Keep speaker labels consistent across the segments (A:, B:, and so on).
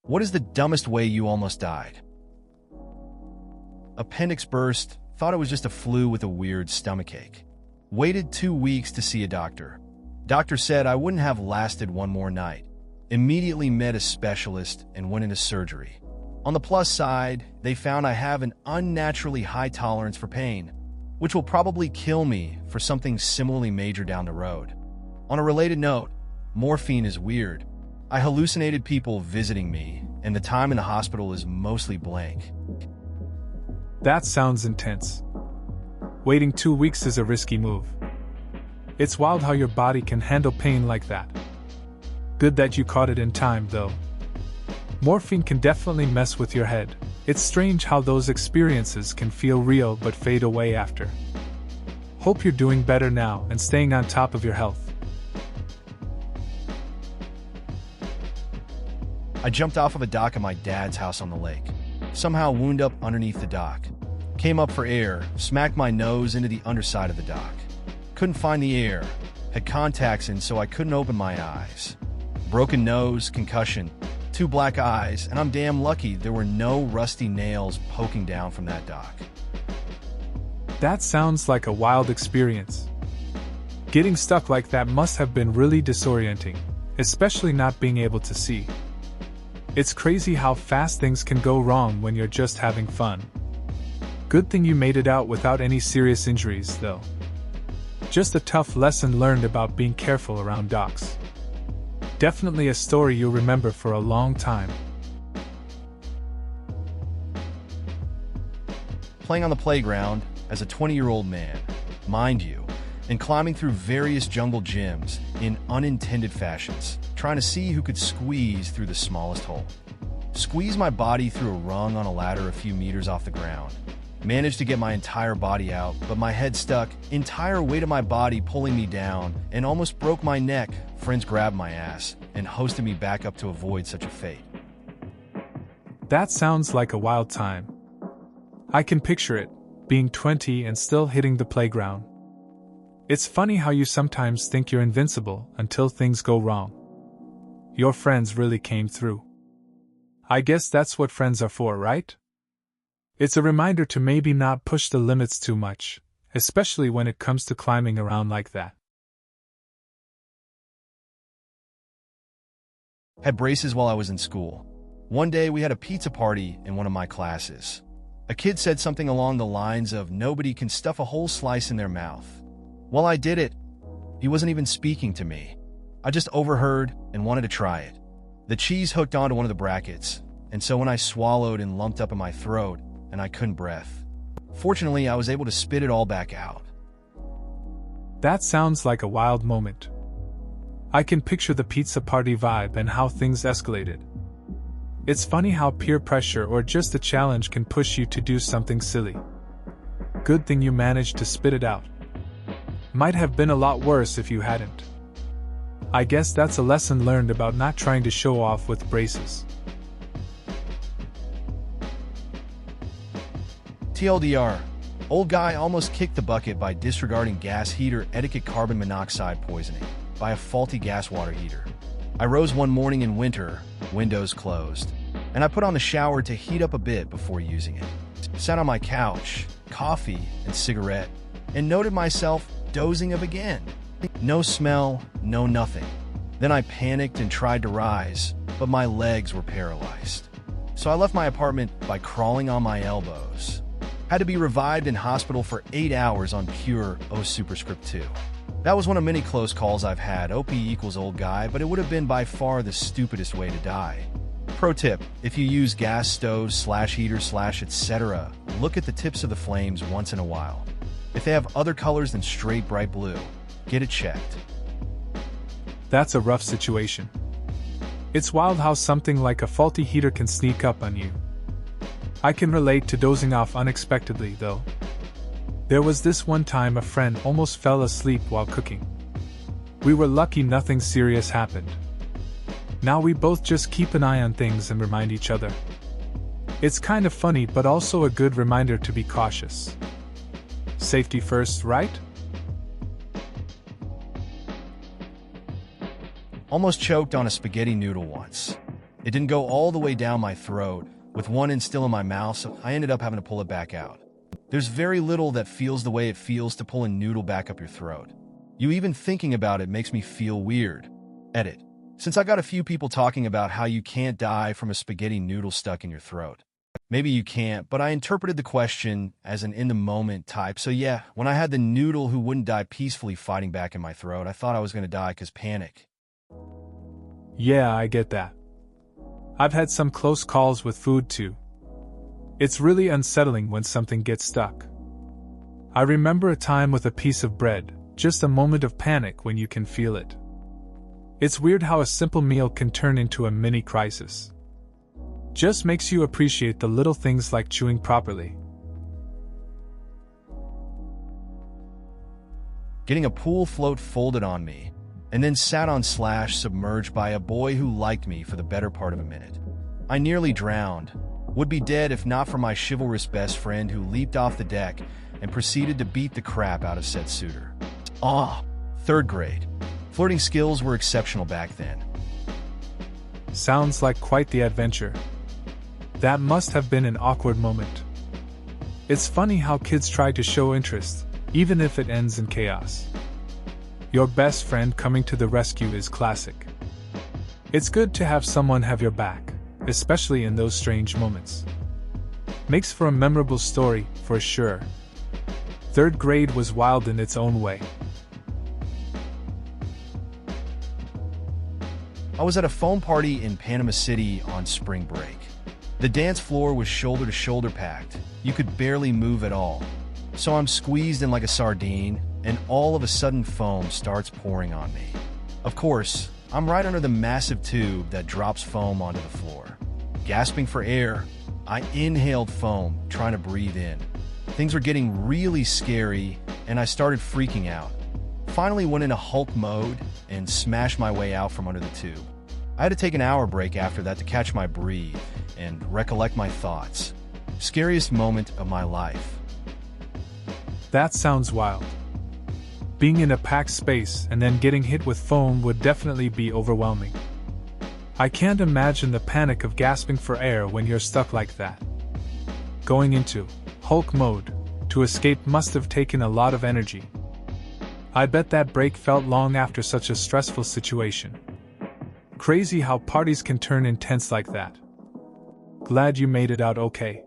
A: What is the dumbest way you almost died? Appendix burst, thought it was just a flu with a weird stomachache. Waited 2 weeks to see a doctor. Doctor said I wouldn't have lasted one more night. Immediately met a specialist and went into surgery. On the plus side, they found I have an unnaturally high tolerance for pain, which will probably kill me for something similarly major down the road. On a related note, morphine is weird. I hallucinated people visiting me, and the time in the hospital is mostly blank.
B: That sounds intense. Waiting 2 weeks is a risky move. It's wild how your body can handle pain like that. Good that you caught it in time, though. Morphine can definitely mess with your head. It's strange how those experiences can feel real but fade away after. Hope you're doing better now and staying on top of your health.
A: I jumped off of a dock at my dad's house on the lake. Somehow wound up underneath the dock. Came up for air, smacked my nose into the underside of the dock. Couldn't find the air. Had contacts in so I couldn't open my eyes. Broken nose, concussion, 2 black eyes, and I'm damn lucky there were no rusty nails poking down from that dock.
B: That sounds like a wild experience. Getting stuck like that must have been really disorienting, especially not being able to see. It's crazy how fast things can go wrong when you're just having fun. Good thing you made it out without any serious injuries, though. Just a tough lesson learned about being careful around docks. Definitely a story you'll remember for a long time.
A: Playing on the playground as a 20-year-old man, mind you, and climbing through various jungle gyms in unintended fashions, trying to see who could squeeze through the smallest hole. Squeezed my body through a rung on a ladder a few meters off the ground. Managed to get my entire body out, but my head stuck, entire weight of my body pulling me down, and almost broke my neck. Friends grabbed my ass and hosted me back up to avoid such a fate.
B: That sounds like a wild time. I can picture it, being 20 and still hitting the playground. It's funny how you sometimes think you're invincible until things go wrong. Your friends really came through. I guess that's what friends are for, right? It's a reminder to maybe not push the limits too much, especially when it comes to climbing around like that.
A: Had braces while I was in school. One day we had a pizza party in one of my classes. A kid said something along the lines of nobody can stuff a whole slice in their mouth. While I did it, he wasn't even speaking to me. I just overheard and wanted to try it. The cheese hooked onto one of the brackets, and so when I swallowed and lumped up in my throat, and I couldn't breathe. Fortunately, I was able to spit it all back out.
B: That sounds like a wild moment. I can picture the pizza party vibe and how things escalated. It's funny how peer pressure or just a challenge can push you to do something silly. Good thing you managed to spit it out. Might have been a lot worse if you hadn't. I guess that's a lesson learned about not trying to show off with braces.
A: TLDR, old guy almost kicked the bucket by disregarding gas heater etiquette carbon monoxide poisoning by a faulty gas water heater. I rose one morning in winter, windows closed, and I put on the shower to heat up a bit before using it. Sat on my couch, coffee and cigarette, and noted myself dozing of again. No smell, no nothing. Then I panicked and tried to rise, but my legs were paralyzed. So I left my apartment by crawling on my elbows. Had to be revived in hospital for 8 hours on pure O superscript 2. That was one of many close calls I've had, OP equals old guy, but it would have been by far the stupidest way to die. Pro tip, if you use gas stoves, /heaters, etc., look at the tips of the flames once in a while. If they have other colors than straight bright blue, get it checked.
B: That's a rough situation. It's wild how something like a faulty heater can sneak up on you. I can relate to dozing off unexpectedly, though. There was this one time a friend almost fell asleep while cooking. We were lucky nothing serious happened. Now we both just keep an eye on things and remind each other. It's kind of funny but also a good reminder to be cautious. Safety first, right?
A: Almost choked on a spaghetti noodle once. It didn't go all the way down my throat, with one end still in my mouth, so I ended up having to pull it back out. There's very little that feels the way it feels to pull a noodle back up your throat. You even thinking about it makes me feel weird. Edit. Since I got a few people talking about how you can't die from a spaghetti noodle stuck in your throat. Maybe you can't, but I interpreted the question as an in-the-moment type, so yeah, when I had the noodle who wouldn't die peacefully fighting back in my throat, I thought I was going to die because panic.
B: Yeah, I get that. I've had some close calls with food too. It's really unsettling when something gets stuck. I remember a time with a piece of bread, just a moment of panic when you can feel it. It's weird how a simple meal can turn into a mini crisis. Just makes you appreciate the little things like chewing properly.
A: Getting a pool float folded on me, and then sat on / submerged by a boy who liked me for the better part of a minute. I nearly drowned. Would be dead if not for my chivalrous best friend who leaped off the deck and proceeded to beat the crap out of said suitor. Third grade. Flirting skills were exceptional back then.
B: Sounds like quite the adventure. That must have been an awkward moment. It's funny how kids try to show interest, even if it ends in chaos. Your best friend coming to the rescue is classic. It's good to have someone have your back, especially in those strange moments. Makes for a memorable story, for sure. Third grade was wild in its own way.
A: I was at a foam party in Panama City on spring break. The dance floor was shoulder to shoulder packed. You could barely move at all. So I'm squeezed in like a sardine, and all of a sudden foam starts pouring on me. Of course, I'm right under the massive tube that drops foam onto the floor. Gasping for air, I inhaled foam, trying to breathe in. Things were getting really scary, and I started freaking out. Finally went into Hulk mode and smashed my way out from under the tube. I had to take an hour break after that to catch my breath and recollect my thoughts. Scariest moment of my life.
B: That sounds wild. Being in a packed space and then getting hit with foam would definitely be overwhelming. I can't imagine the panic of gasping for air when you're stuck like that. Going into Hulk mode to escape must have taken a lot of energy. I bet that break felt long after such a stressful situation. Crazy how parties can turn intense like that. Glad you made it out okay.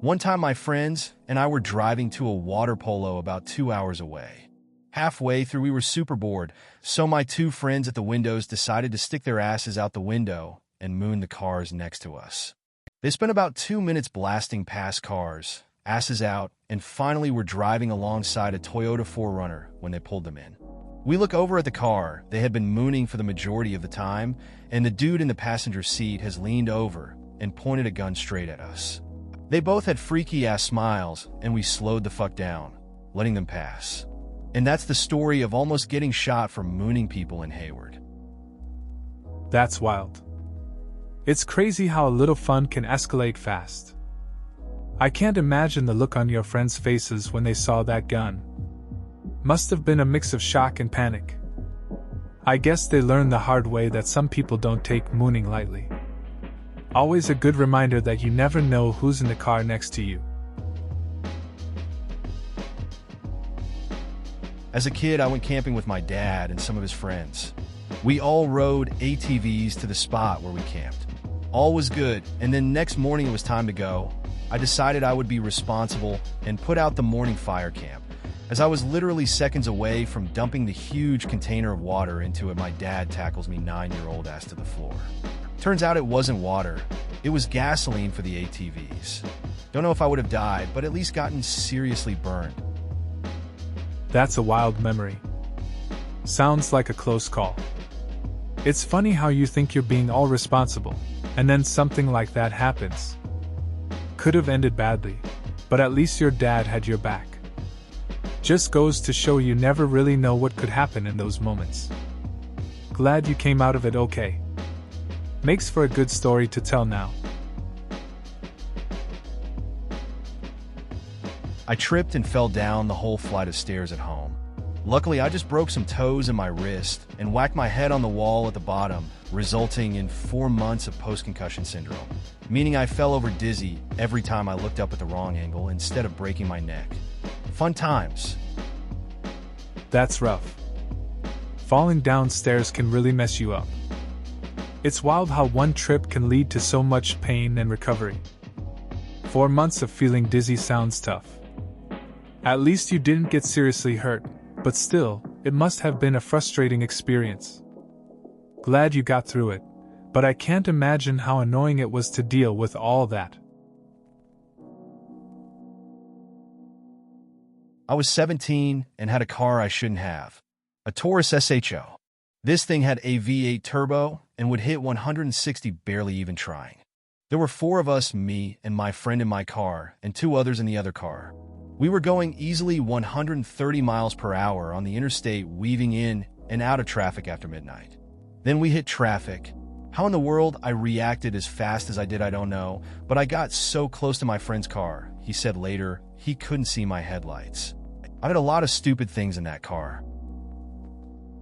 A: One time my friends and I were driving to a water polo about 2 hours away. Halfway through we were super bored, so my two friends at the windows decided to stick their asses out the window and moon the cars next to us. They spent about 2 minutes blasting past cars, asses out, and finally were driving alongside a Toyota 4Runner when they pulled them in. We look over at the car they had been mooning for the majority of the time, and the dude in the passenger seat has leaned over and pointed a gun straight at us. They both had freaky-ass smiles, and we slowed the fuck down, letting them pass. And that's the story of almost getting shot for mooning people in Hayward.
B: That's wild. It's crazy how a little fun can escalate fast. I can't imagine the look on your friends' faces when they saw that gun. Must have been a mix of shock and panic. I guess they learned the hard way that some people don't take mooning lightly. Always a good reminder that you never know who's in the car next to you.
A: As a kid, I went camping with my dad and some of his friends. We all rode ATVs to the spot where we camped. All was good, and then next morning it was time to go. I decided I would be responsible and put out the morning fire camp. As I was literally seconds away from dumping the huge container of water into it, my dad tackles me 9-year-old ass to the floor. Turns out it wasn't water, it was gasoline for the ATVs. Don't know if I would have died, but at least gotten seriously burned.
B: That's a wild memory. Sounds like a close call. It's funny how you think you're being all responsible, and then something like that happens. Could have ended badly, but at least your dad had your back. Just goes to show you never really know what could happen in those moments. Glad you came out of it okay. Makes for a good story to tell now.
A: I tripped and fell down the whole flight of stairs at home. Luckily, I just broke some toes in my wrist and whacked my head on the wall at the bottom, resulting in 4 months of post-concussion syndrome, meaning I fell over dizzy every time I looked up at the wrong angle instead of breaking my neck. Fun times.
B: That's rough. Falling downstairs can really mess you up. It's wild how one trip can lead to so much pain and recovery. 4 months of feeling dizzy sounds tough. At least you didn't get seriously hurt, but still, it must have been a frustrating experience. Glad you got through it, but I can't imagine how annoying it was to deal with all that.
A: I was 17 and had a car I shouldn't have. A Taurus SHO. This thing had a V8 turbo and would hit 160 barely even trying. There were 4 of us, me and my friend in my car, and 2 others in the other car. We were going easily 130 miles per hour on the interstate, weaving in and out of traffic after midnight. Then we hit traffic. How in the world I reacted as fast as I did, I don't know, but I got so close to my friend's car, he said later, he couldn't see my headlights. I did a lot of stupid things in that car.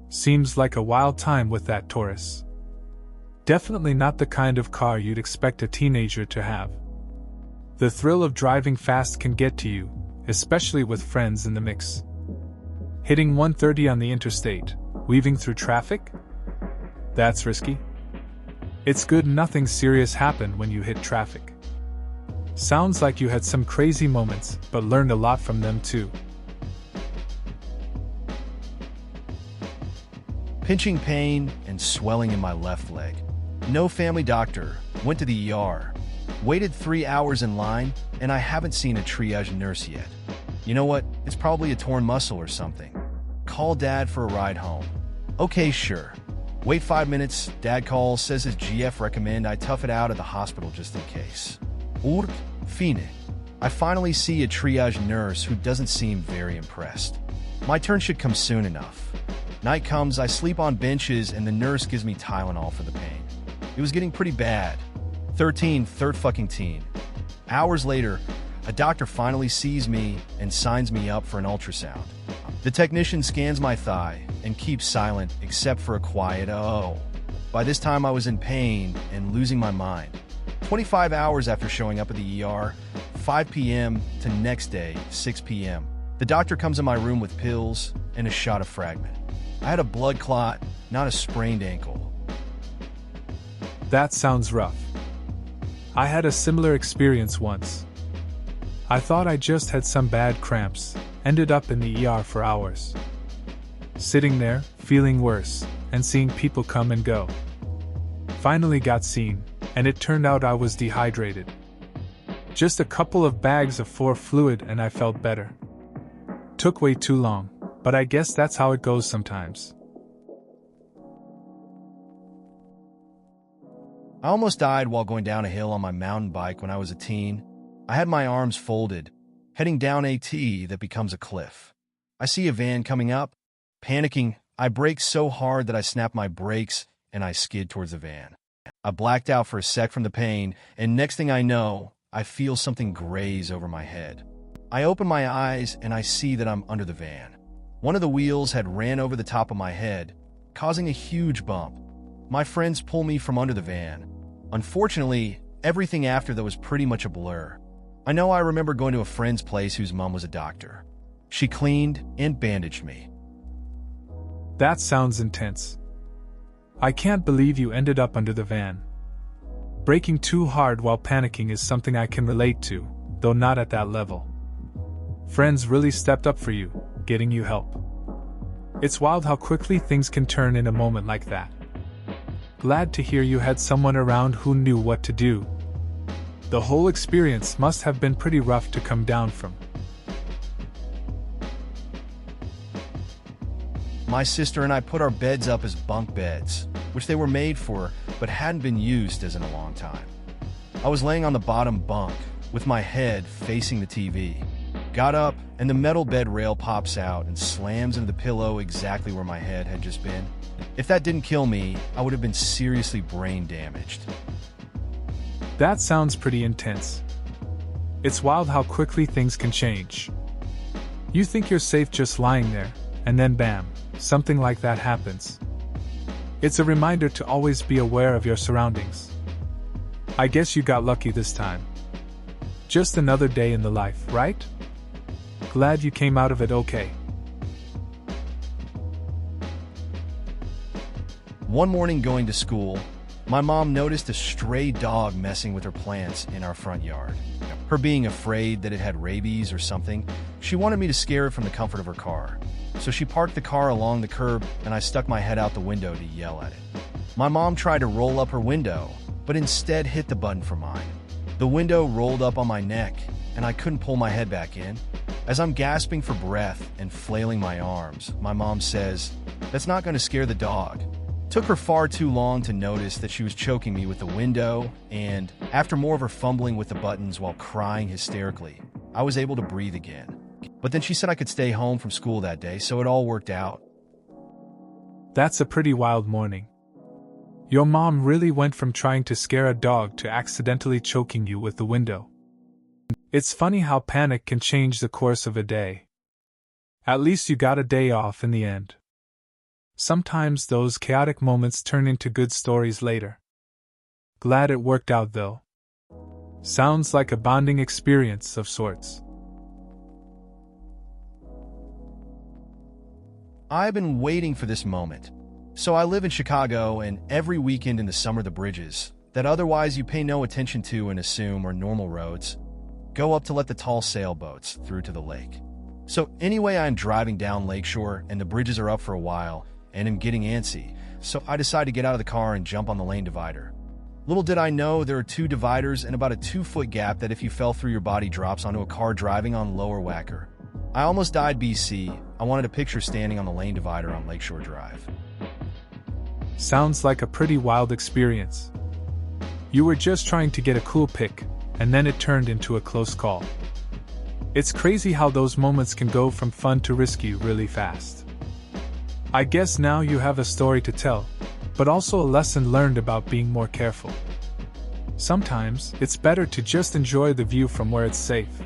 B: Seems like a wild time with that Taurus. Definitely not the kind of car you'd expect a teenager to have. The thrill of driving fast can get to you, especially with friends in the mix. Hitting 130 on the interstate, weaving through traffic? That's risky. It's good nothing serious happened when you hit traffic. Sounds like you had some crazy moments, but learned a lot from them too.
A: Pinching pain and swelling in my left leg. No family doctor. Went to the ER. Waited 3 hours in line, and I haven't seen a triage nurse yet. You know what? It's probably a torn muscle or something. Call Dad for a ride home. Okay, sure. Wait 5 minutes. Dad calls, says his GF recommend I tough it out at the hospital just in case. Fine. I finally see a triage nurse who doesn't seem very impressed. My turn should come soon enough. Night comes, I sleep on benches, and the nurse gives me Tylenol for the pain. It was getting pretty bad. 13, third fucking teen. Hours later, a doctor finally sees me and signs me up for an ultrasound. The technician scans my thigh and keeps silent except for a quiet "oh." By this time I was in pain and losing my mind. 25 hours after showing up at the ER, 5 p.m. to next day, 6 p.m. The doctor comes in my room with pills and a shot of Fragment. I had a blood clot, not a sprained ankle.
B: That sounds rough. I had a similar experience once. I thought I just had some bad cramps, ended up in the ER for hours. Sitting there, feeling worse, and seeing people come and go. Finally got seen, and it turned out I was dehydrated. Just a couple of bags of 4 fluid and I felt better. Took way too long, but I guess that's how it goes sometimes.
A: I almost died while going down a hill on my mountain bike when I was a teen. I had my arms folded, heading down a T that becomes a cliff. I see a van coming up. Panicking, I brake so hard that I snapped my brakes and I skid towards the van. I blacked out for a sec from the pain, and next thing I know, I feel something graze over my head. I open my eyes and I see that I'm under the van. One of the wheels had ran over the top of my head, causing a huge bump. My friends pull me from under the van. Unfortunately, everything after that was pretty much a blur. I know I remember going to a friend's place whose mom was a doctor. She cleaned and bandaged me.
B: That sounds intense. I can't believe you ended up under the van. Braking too hard while panicking is something I can relate to, though not at that level. Friends really stepped up for you, getting you help. It's wild how quickly things can turn in a moment like that. Glad to hear you had someone around who knew what to do. The whole experience must have been pretty rough to come down from.
A: My sister and I put our beds up as bunk beds, which they were made for, but hadn't been used as in a long time. I was laying on the bottom bunk, with my head facing the TV. Got up, and the metal bed rail pops out and slams into the pillow exactly where my head had just been. If that didn't kill me, I would have been seriously brain damaged.
B: That sounds pretty intense. It's wild how quickly things can change. You think you're safe just lying there, and then bam, something like that happens. It's a reminder to always be aware of your surroundings. I guess you got lucky this time. Just another day in the life, right? Glad you came out of it okay.
A: One morning going to school, my mom noticed a stray dog messing with her plants in our front yard. Her being afraid that it had rabies or something, she wanted me to scare it from the comfort of her car. So she parked the car along the curb and I stuck my head out the window to yell at it. My mom tried to roll up her window, but instead hit the button for mine. The window rolled up on my neck and I couldn't pull my head back in. As I'm gasping for breath and flailing my arms, my mom says, "That's not going to scare the dog." Took her far too long to notice that she was choking me with the window, and after more of her fumbling with the buttons while crying hysterically, I was able to breathe again. But then she said I could stay home from school that day, so it all worked out.
B: That's a pretty wild morning. Your mom really went from trying to scare a dog to accidentally choking you with the window. It's funny how panic can change the course of a day. At least you got a day off in the end. Sometimes those chaotic moments turn into good stories later. Glad it worked out though. Sounds like a bonding experience of sorts.
A: I've been waiting for this moment. So I live in Chicago, and every weekend in the summer the bridges, that otherwise you pay no attention to and assume are normal roads, go up to let the tall sailboats through to the lake. So anyway, I'm driving down Lakeshore and the bridges are up for a while, and I'm getting antsy, so I decide to get out of the car and jump on the lane divider. Little did I know there are two dividers and about a 2-foot gap that if you fell through your body drops onto a car driving on Lower Wacker. I almost died BC. I wanted a picture standing on the lane divider on Lakeshore Drive.
B: Sounds like a pretty wild experience. You were just trying to get a cool pic, and then it turned into a close call. It's crazy how those moments can go from fun to risky really fast. I guess now you have a story to tell, but also a lesson learned about being more careful. Sometimes, it's better to just enjoy the view from where it's safe.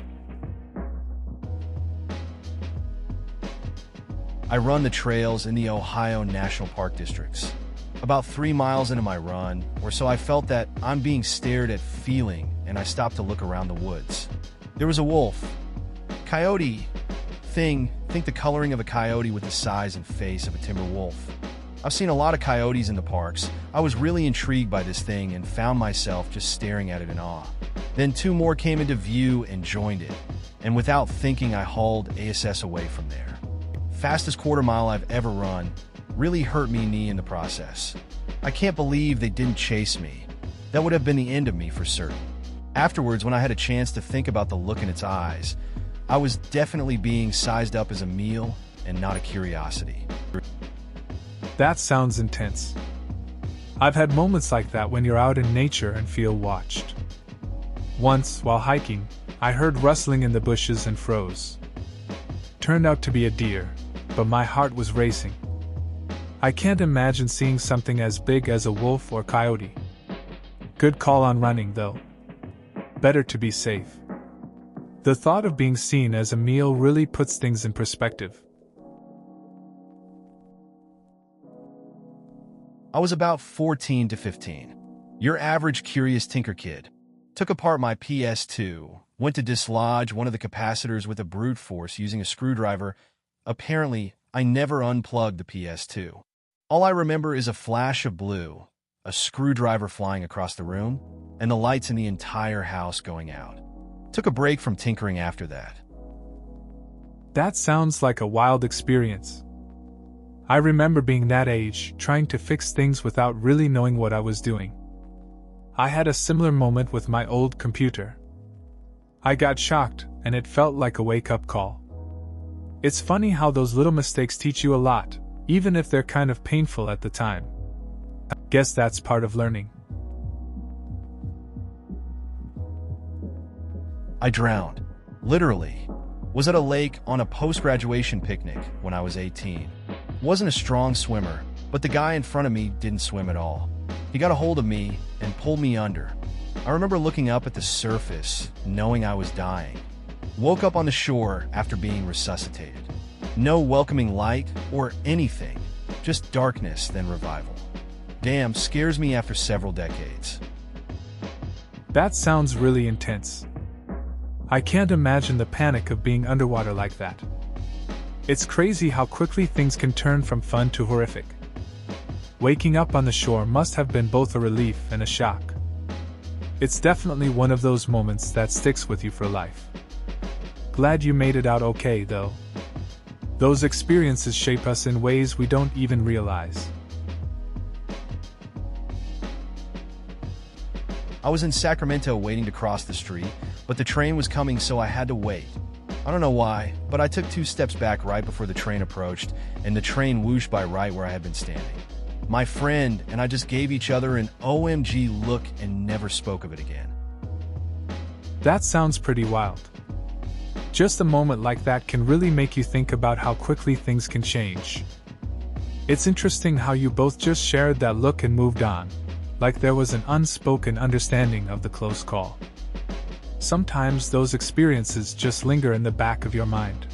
A: I run the trails in the Ohio National Park districts. About 3 miles into my run, or so I felt that I'm being stared at feeling, and I stopped to look around the woods. There was a wolf. Coyote. Think the coloring of a coyote with the size and face of a timber wolf. I've seen a lot of coyotes in the parks. I was really intrigued by this thing and found myself just staring at it in awe. Then 2 more came into view and joined it, and without thinking I hauled ASS away from there. Fastest quarter mile I've ever run, really hurt me knee in the process. I can't believe they didn't chase me. That would have been the end of me for certain. Afterwards, when I had a chance to think about the look in its eyes, I was definitely being sized up as a meal and not a curiosity.
B: That sounds intense. I've had moments like that when you're out in nature and feel watched. Once, while hiking, I heard rustling in the bushes and froze. Turned out to be a deer, but my heart was racing. I can't imagine seeing something as big as a wolf or coyote. Good call on running, though. Better to be safe. The thought of being seen as a meal really puts things in perspective.
A: I was about 14 to 15. Your average curious tinker kid. Took apart my PS2, went to dislodge one of the capacitors with a brute force using a screwdriver. Apparently, I never unplugged the PS2. All I remember is a flash of blue, a screwdriver flying across the room, and the lights in the entire house going out. Took a break from tinkering after that.
B: That sounds like a wild experience. I remember being that age, trying to fix things without really knowing what I was doing. I had a similar moment with my old computer. I got shocked, and it felt like a wake-up call. It's funny how those little mistakes teach you a lot, even if they're kind of painful at the time. Guess that's part of learning.
A: I drowned. Literally. Was at a lake on a post-graduation picnic when I was 18. Wasn't a strong swimmer, but the guy in front of me didn't swim at all. He got a hold of me and pulled me under. I remember looking up at the surface, knowing I was dying. Woke up on the shore after being resuscitated. No welcoming light or anything, just darkness, then revival. Damn, scares me after several decades.
B: That sounds really intense. I can't imagine the panic of being underwater like that. It's crazy how quickly things can turn from fun to horrific. Waking up on the shore must have been both a relief and a shock. It's definitely one of those moments that sticks with you for life. Glad you made it out okay, though. Those experiences shape us in ways we don't even realize.
A: I was in Sacramento waiting to cross the street, but the train was coming, so I had to wait. I don't know why, but I took 2 steps back right before the train approached, and the train whooshed by right where I had been standing. My friend and I just gave each other an OMG look and never spoke of it again.
B: That sounds pretty wild. Just a moment like that can really make you think about how quickly things can change. It's interesting how you both just shared that look and moved on, like there was an unspoken understanding of the close call. Sometimes those experiences just linger in the back of your mind.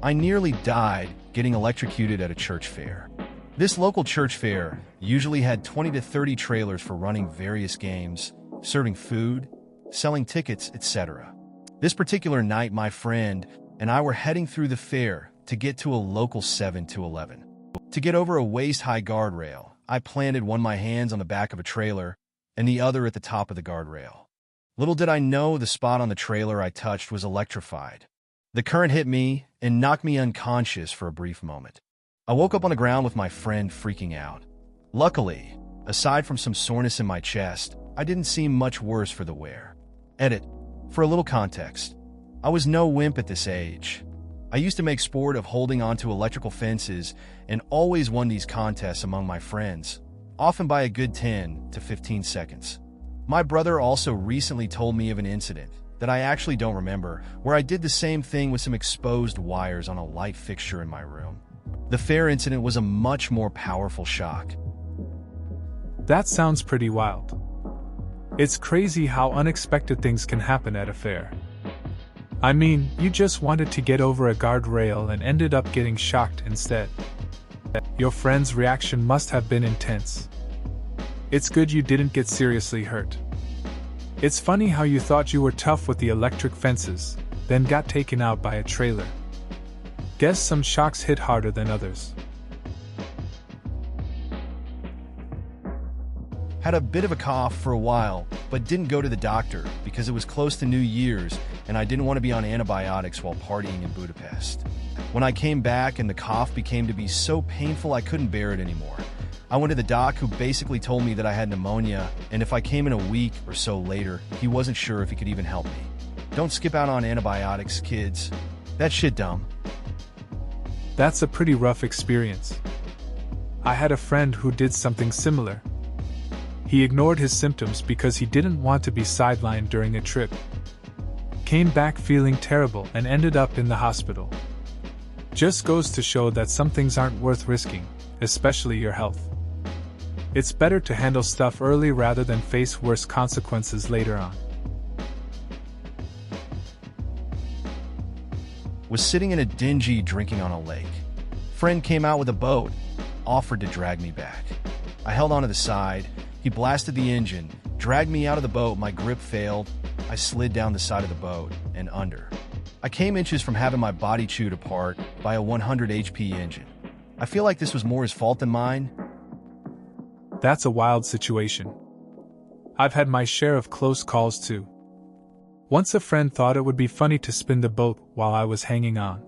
A: I nearly died getting electrocuted at a church fair. This local church fair usually had 20 to 30 trailers for running various games, serving food, selling tickets, etc. This particular night, my friend and I were heading through the fair to get to a local 7-Eleven. To get over a waist-high guardrail, I planted one of my hands on the back of a trailer and the other at the top of the guardrail. Little did I know the spot on the trailer I touched was electrified. The current hit me and knocked me unconscious for a brief moment. I woke up on the ground with my friend freaking out. Luckily, aside from some soreness in my chest, I didn't seem much worse for the wear. Edit. For a little context, I was no wimp at this age. I used to make sport of holding onto electrical fences and always won these contests among my friends, often by a good 10 to 15 seconds. My brother also recently told me of an incident that I actually don't remember, where I did the same thing with some exposed wires on a light fixture in my room. The fair incident was a much more powerful shock.
B: That sounds pretty wild. It's crazy how unexpected things can happen at a fair. I mean, you just wanted to get over a guardrail and ended up getting shocked instead. Your friend's reaction must have been intense. It's good you didn't get seriously hurt. It's funny how you thought you were tough with the electric fences, then got taken out by a trailer. Guess some shocks hit harder than others.
A: Had a bit of a cough for a while, but didn't go to the doctor because it was close to New Year's and I didn't want to be on antibiotics while partying in Budapest. When I came back and the cough became to be so painful I couldn't bear it anymore, I went to the doc, who basically told me that I had pneumonia, and if I came in a week or so later, he wasn't sure if he could even help me. Don't skip out on antibiotics, kids. That shit dumb.
B: That's a pretty rough experience. I had a friend who did something similar. He ignored his symptoms because he didn't want to be sidelined during a trip. Came back feeling terrible and ended up in the hospital. Just goes to show that some things aren't worth risking, especially your health. It's better to handle stuff early rather than face worse consequences later on.
A: Was sitting in a dingy drinking on a lake. Friend came out with a boat, offered to drag me back. I held onto the side. He blasted the engine, dragged me out of the boat. My grip failed. I slid down the side of the boat and under. I came inches from having my body chewed apart by a 100 HP engine. I feel like this was more his fault than mine.
B: That's a wild situation. I've had my share of close calls too. Once a friend thought it would be funny to spin the boat while I was hanging on.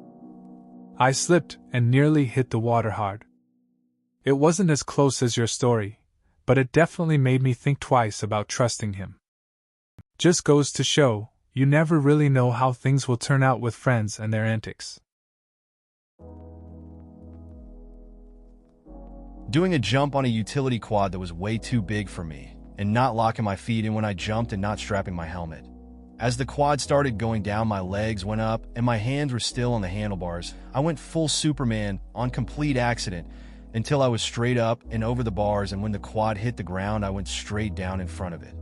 B: I slipped and nearly hit the water hard. It wasn't as close as your story, but it definitely made me think twice about trusting him. Just goes to show, you never really know how things will turn out with friends and their antics.
A: Doing a jump on a utility quad that was way too big for me, and not locking my feet in when I jumped and not strapping my helmet. As the quad started going down, my legs went up and my hands were still on the handlebars. I went full Superman on complete accident until I was straight up and over the bars, and when the quad hit the ground, I went straight down in front of it.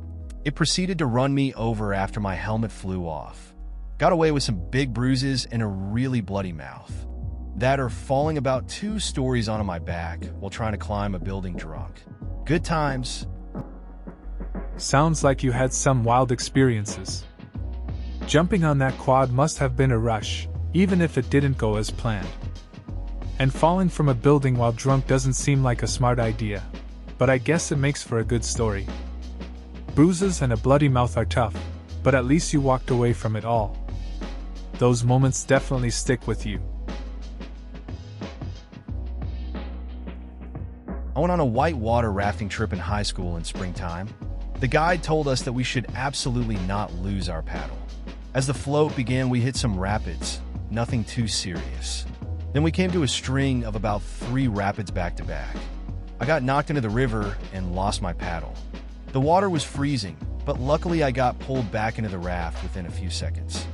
A: It proceeded to run me over after my helmet flew off. Got away with some big bruises and a really bloody mouth. That or falling about 2 stories onto my back while trying to climb a building drunk. Good times.
B: Sounds like you had some wild experiences. Jumping on that quad must have been a rush, even if it didn't go as planned. And falling from a building while drunk doesn't seem like a smart idea, but I guess it makes for a good story. Bruises and a bloody mouth are tough, but at least you walked away from it all. Those moments definitely stick with you.
A: I went on a whitewater rafting trip in high school in springtime. The guide told us that we should absolutely not lose our paddle. As the float began, we hit some rapids, nothing too serious. Then we came to a string of about 3 rapids back to back. I got knocked into the river and lost my paddle. The water was freezing, but luckily I got pulled back into the raft within a few seconds.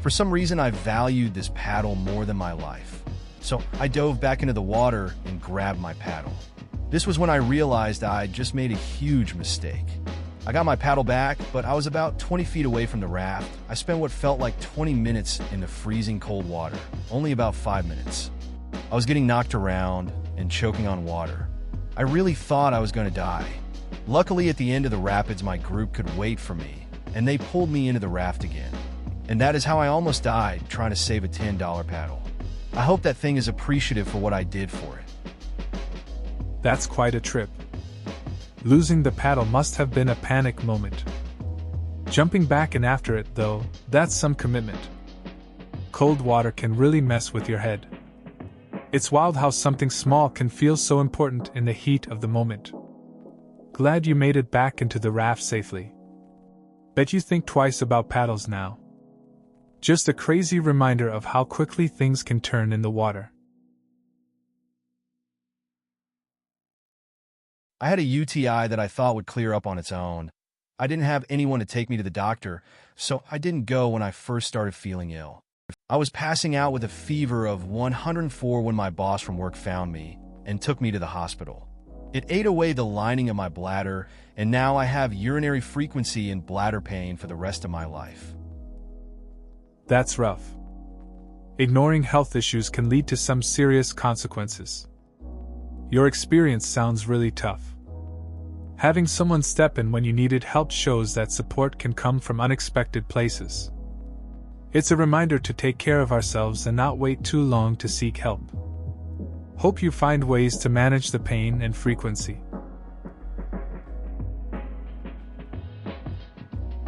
A: For some reason, I valued this paddle more than my life. So I dove back into the water and grabbed my paddle. This was when I realized I'd just made a huge mistake. I got my paddle back, but I was about 20 feet away from the raft. I spent what felt like 20 minutes in the freezing cold water, only about 5 minutes. I was getting knocked around and choking on water. I really thought I was going to die. Luckily, at the end of the rapids, my group could wait for me, and they pulled me into the raft again. And that is how I almost died trying to save a $10 paddle. I hope that thing is appreciative for what I did for it.
B: That's quite a trip. Losing the paddle must have been a panic moment. Jumping back in after it, though, that's some commitment. Cold water can really mess with your head. It's wild how something small can feel so important in the heat of the moment. Glad you made it back into the raft safely. Bet you think twice about paddles now. Just a crazy reminder of how quickly things can turn in the water.
A: I had a UTI that I thought would clear up on its own. I didn't have anyone to take me to the doctor, so I didn't go when I first started feeling ill. I was passing out with a fever of 104 when my boss from work found me and took me to the hospital. It ate away the lining of my bladder, and now I have urinary frequency and bladder pain for the rest of my life.
B: That's rough. Ignoring health issues can lead to some serious consequences. Your experience sounds really tough. Having someone step in when you needed help shows that support can come from unexpected places. It's a reminder to take care of ourselves and not wait too long to seek help. Hope you find ways to manage the pain and frequency.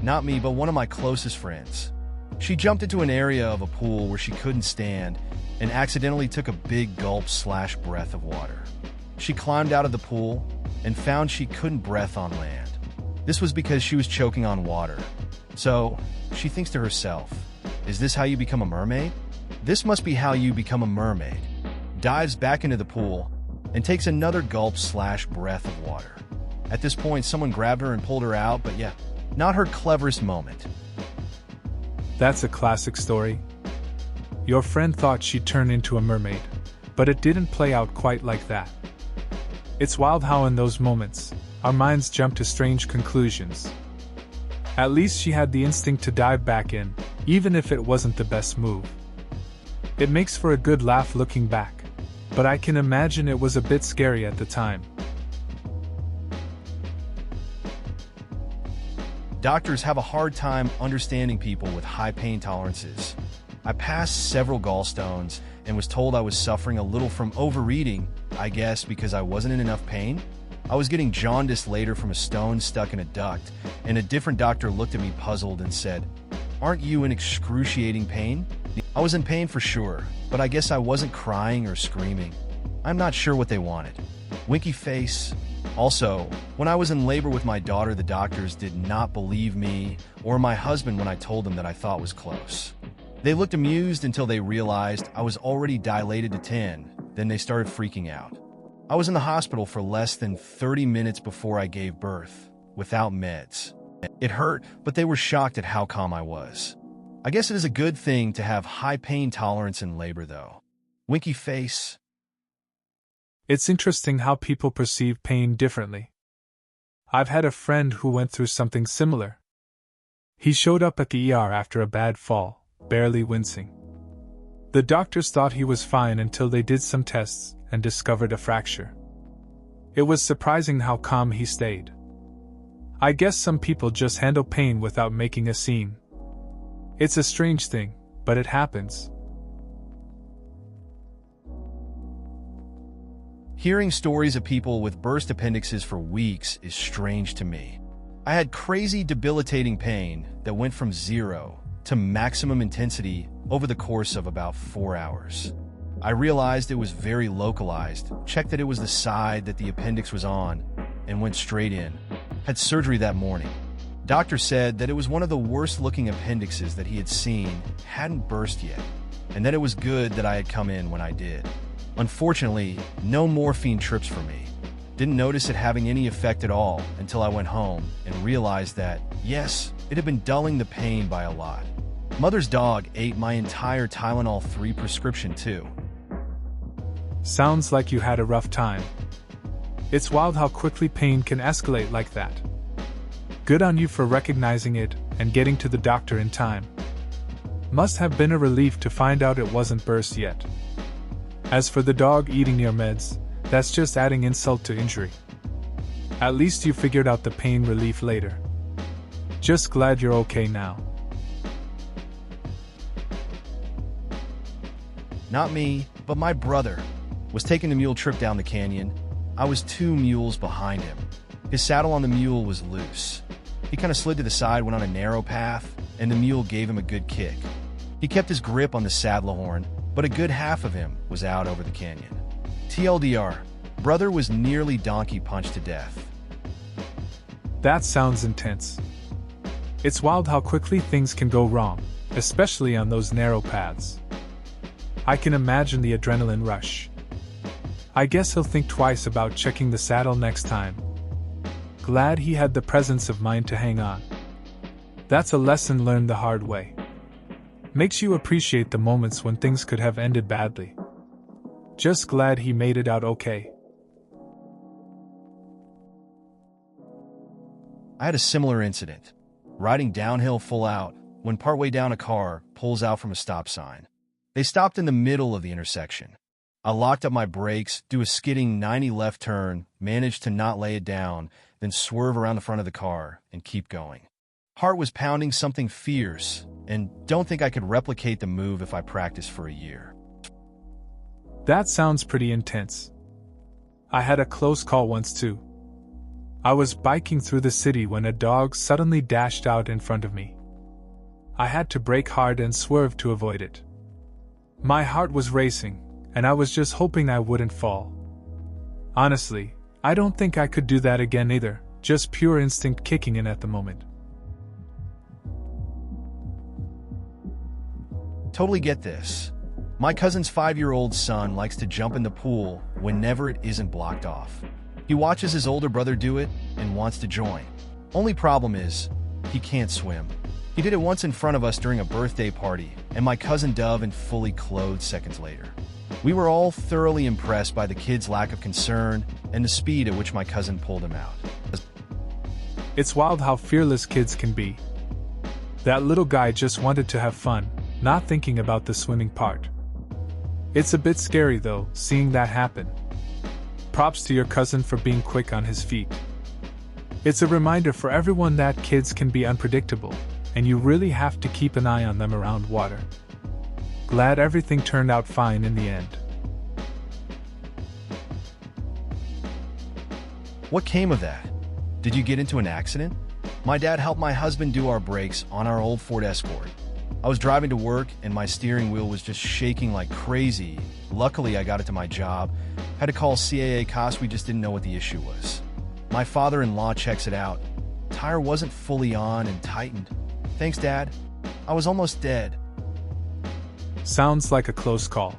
A: Not me, but one of my closest friends. She jumped into an area of a pool where she couldn't stand and accidentally took a big gulp/breath of water. She climbed out of the pool and found she couldn't breathe on land. This was because she was choking on water. So she thinks to herself, is this how you become a mermaid? This must be how you become a mermaid. Dives back into the pool and takes another gulp/breath of water. At this point, someone grabbed her and pulled her out, but yeah, not her cleverest moment.
B: That's a classic story. Your friend thought she'd turn into a mermaid, but it didn't play out quite like that. It's wild how in those moments, our minds jump to strange conclusions. At least she had the instinct to dive back in, even if it wasn't the best move. It makes for a good laugh looking back, but I can imagine it was a bit scary at the time.
A: Doctors have a hard time understanding people with high pain tolerances. I passed several gallstones and was told I was suffering a little from overeating, I guess because I wasn't in enough pain. I was getting jaundice later from a stone stuck in a duct, and a different doctor looked at me puzzled and said, "Aren't you in excruciating pain?" I was in pain for sure, but I guess I wasn't crying or screaming. I'm not sure what they wanted. Winky face. Also, when I was in labor with my daughter, the doctors did not believe me or my husband when I told them that I thought was close. They looked amused until they realized I was already dilated to 10, then they started freaking out. I was in the hospital for less than 30 minutes before I gave birth, without meds. It hurt, but they were shocked at how calm I was. I guess it is a good thing to have high pain tolerance in labor, though. Winky face.
B: It's interesting how people perceive pain differently. I've had a friend who went through something similar. He showed up at the ER after a bad fall, barely wincing. The doctors thought he was fine until they did some tests and discovered a fracture. It was surprising how calm he stayed. I guess some people just handle pain without making a scene. It's a strange thing, but it happens.
A: Hearing stories of people with burst appendixes for weeks is strange to me. I had crazy, debilitating pain that went from 0 to maximum intensity over the course of about 4 hours. I realized it was very localized, checked that it was the side that the appendix was on, and went straight in. Had surgery that morning. Doctor said that it was one of the worst-looking appendixes that he had seen, hadn't burst yet, and that it was good that I had come in when I did. Unfortunately, no morphine trips for me. Didn't notice it having any effect at all until I went home and realized that, yes, it had been dulling the pain by a lot. Mother's dog ate my entire Tylenol 3 prescription too.
B: Sounds like you had a rough time. It's wild how quickly pain can escalate like that. Good on you for recognizing it and getting to the doctor in time. Must have been a relief to find out it wasn't burst yet. As for the dog eating your meds, that's just adding insult to injury. At least you figured out the pain relief later. Just glad you're okay now.
A: Not me, but my brother was taking the mule trip down the canyon. I was 2 mules behind him. His saddle on the mule was loose. He kind of slid to the side, went on a narrow path, and the mule gave him a good kick. He kept his grip on the saddle horn, but a good half of him was out over the canyon. TLDR, brother was nearly donkey punched to death.
B: That sounds intense. It's wild how quickly things can go wrong, especially on those narrow paths. I can imagine the adrenaline rush. I guess he'll think twice about checking the saddle next time. Glad he had the presence of mind to hang on. That's a lesson learned the hard way. Makes you appreciate the moments when things could have ended badly. Just glad he made it out okay.
A: I had a similar incident. Riding downhill full out, when partway down a car pulls out from a stop sign. They stopped in the middle of the intersection. I locked up my brakes, do a skidding 90 left turn, managed to not lay it down, then swerve around the front of the car and keep going. Heart was pounding something fierce, and don't think I could replicate the move if I practiced for a year.
B: That sounds pretty intense. I had a close call once too. I was biking through the city when a dog suddenly dashed out in front of me. I had to brake hard and swerve to avoid it. My heart was racing, and I was just hoping I wouldn't fall. Honestly, I don't think I could do that again either, just pure instinct kicking in at the moment.
A: Totally get this. My cousin's 5-year-old son likes to jump in the pool whenever it isn't blocked off. He watches his older brother do it and wants to join. Only problem is, he can't swim. He did it once in front of us during a birthday party, and my cousin dove in fully clothed seconds later. We were all thoroughly impressed by the kid's lack of concern and the speed at which my cousin pulled him out.
B: It's wild how fearless kids can be. That little guy just wanted to have fun, not thinking about the swimming part. It's a bit scary though, seeing that happen. Props to your cousin for being quick on his feet. It's a reminder for everyone that kids can be unpredictable, and you really have to keep an eye on them around water. Glad everything turned out fine in the end.
A: What came of that? Did you get into an accident? My dad helped my husband do our brakes on our old Ford Escort. I was driving to work and my steering wheel was just shaking like crazy. Luckily, I got it to my job. Had to call CAA cost, we just didn't know what the issue was. My father-in-law checks it out. Tire wasn't fully on and tightened. Thanks, Dad. I was almost dead.
B: Sounds like a close call.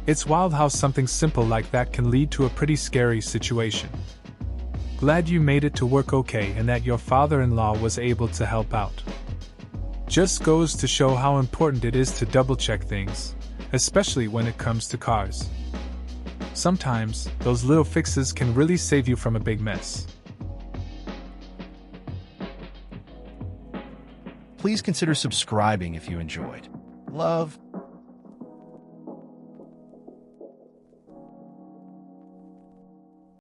B: It's wild how something simple like that can lead to a pretty scary situation. Glad you made it to work okay and that your father-in-law was able to help out. Just goes to show how important it is to double-check things, especially when it comes to cars. Sometimes, those little fixes can really save you from a big mess.
A: Please consider subscribing if you enjoyed. Love.